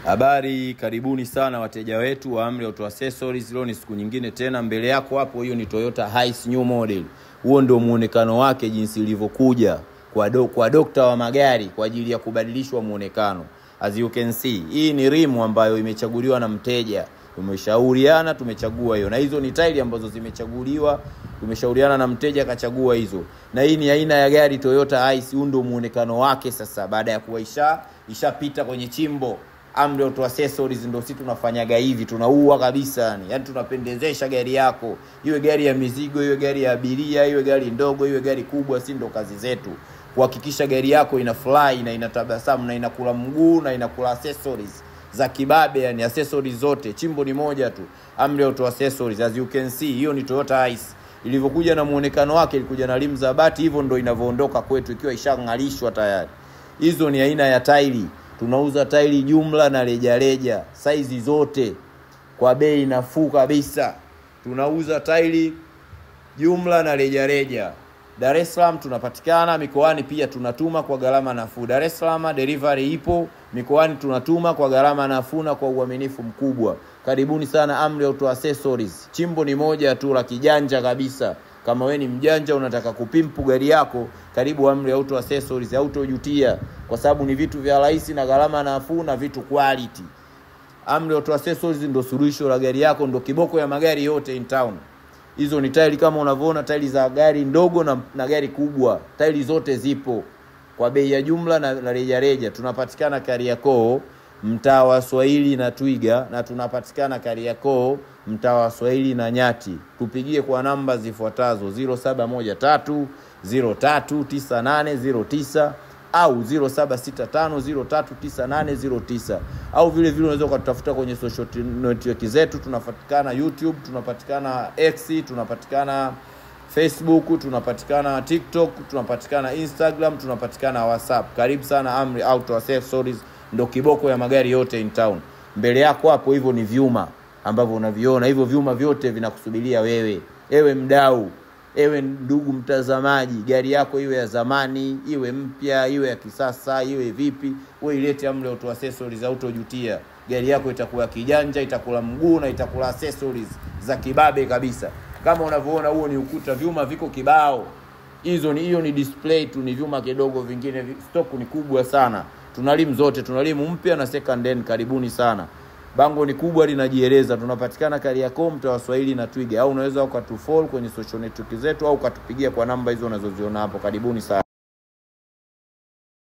Habari, karibuni sana wateja wetu wa Amri Auto Accessories. Leo ni siku nyingine tena mbele yako hapo. Hiyo ni Toyota Hiace new model. Huo ndio muonekano wake jinsi ilivyokuja kwa dokta wa magari kwa ajili ya kubadilishwa muonekano. As you can see, hii ni rimu ambayo imechaguliwa na mteja. Tumeshauriana, tumechagua hiyo. Na hizo ni tairi ambazo zimechaguliwa, tumeshauriana na mteja akachagua hizo. Na hii ni aina ya gari Toyota Hiace. Huo ndio muonekano wake sasa baada ya kuwa ishapita kwenye chimbo. Amri Auto Accessories ndio sisi tunafanyaga hivi, tunaua kabisa yani tunapendezesha gari yako. Iwe gari ya mizigo, iwe gari ya abiria, iwe gari ndogo, iwe gari kubwa, si ndio kazi zetu. Kuhakikisha gari yako ina fly na inatabasamu na inakula mguu na inakula accessories za kibabe, yani accessories zote. Chimbo ni moja tu, Amri Auto Accessories. As you can see, hiyo ni Toyota Hiace. Ilivyokuja na muonekano wake, ilikuja na rimu za bati, hivyo ndio inavyoondoka kwetu ikiwa ishang'alishwa tayari. Hizo ni aina ya tairi. Tunauza tairi jumla na rejareja, size zote kwa bei nafuu kabisa. Tunauza tairi jumla na rejareja. Dar es Salaam tunapatikana, mikoani pia tunatuma kwa gharama nafuu. Dar es Salaam delivery ipo, mikoani tunatuma kwa gharama nafuu na kwa uaminifu mkubwa. Karibuni sana Amri Auto Accessories. Chimbo ni moja tu la kijanja kabisa. Kama wewe ni mjanja unataka kupimpu gari yako, karibu Amri Auto Accessories. Hautojutia kwa sababu ni vitu vya rahisi na gharama nafuu na vitu quality. Amri Auto Accessories ndio suluhisho la gari yako, ndio kiboko ya magari yote in town. Hizo ni tairi kama unavyoona, tairi za gari ndogo na gari kubwa. Tairi zote zipo kwa bei ya jumla na rejareja. Tunapatikana Kariakoo, mtaa wa Swahili na Twiga, na tunapatikana Kariakoo, mtaa wa Swahili na Nyati. Tupigie kwa namba zifuatazo: 0713 039809 au 0765039809, au vile vile unaweza kutafuta kwenye social network zetu. Tunapatikana YouTube, tunapatikana X, tunapatikana Facebook, tunapatikana TikTok, tunapatikana Instagram, tunapatikana WhatsApp. Karibu sana Amri Auto Accessories, ndio kiboko ya magari yote in town. Mbele yako hapo hivyo ni vyuma ambavyo unaviona. Hivyo vyuma vyote vinakusubiria wewe. Ewe mdau, ewe ndugu mtazamaji, gari yako iwe ya zamani, iwe mpya, iwe ya kisasa, iwe vipi, wewe ilete Amri Auto Accessories. Hautojutia. Gari yako itakuwa kijanja, itakula mguu na itakula accessories za kibabe kabisa. Kama unavyoona, huo ni ukuta, vyuma viko kibao. Hiyo ni display tu, ni vyuma kidogo, vingine stock ni kubwa sana. Tunalimu zote, tunalimu mpya na second hand. Karibuni sana. Bango ni kubwa linajieleza. Tunapatikana Kariakoo, mtaa wa Swahili na Twiga, au unaweza ukatufollow kwenye social network zetu au ukatupigia kwa namba hizo unazoziona hapo. Karibuni sana.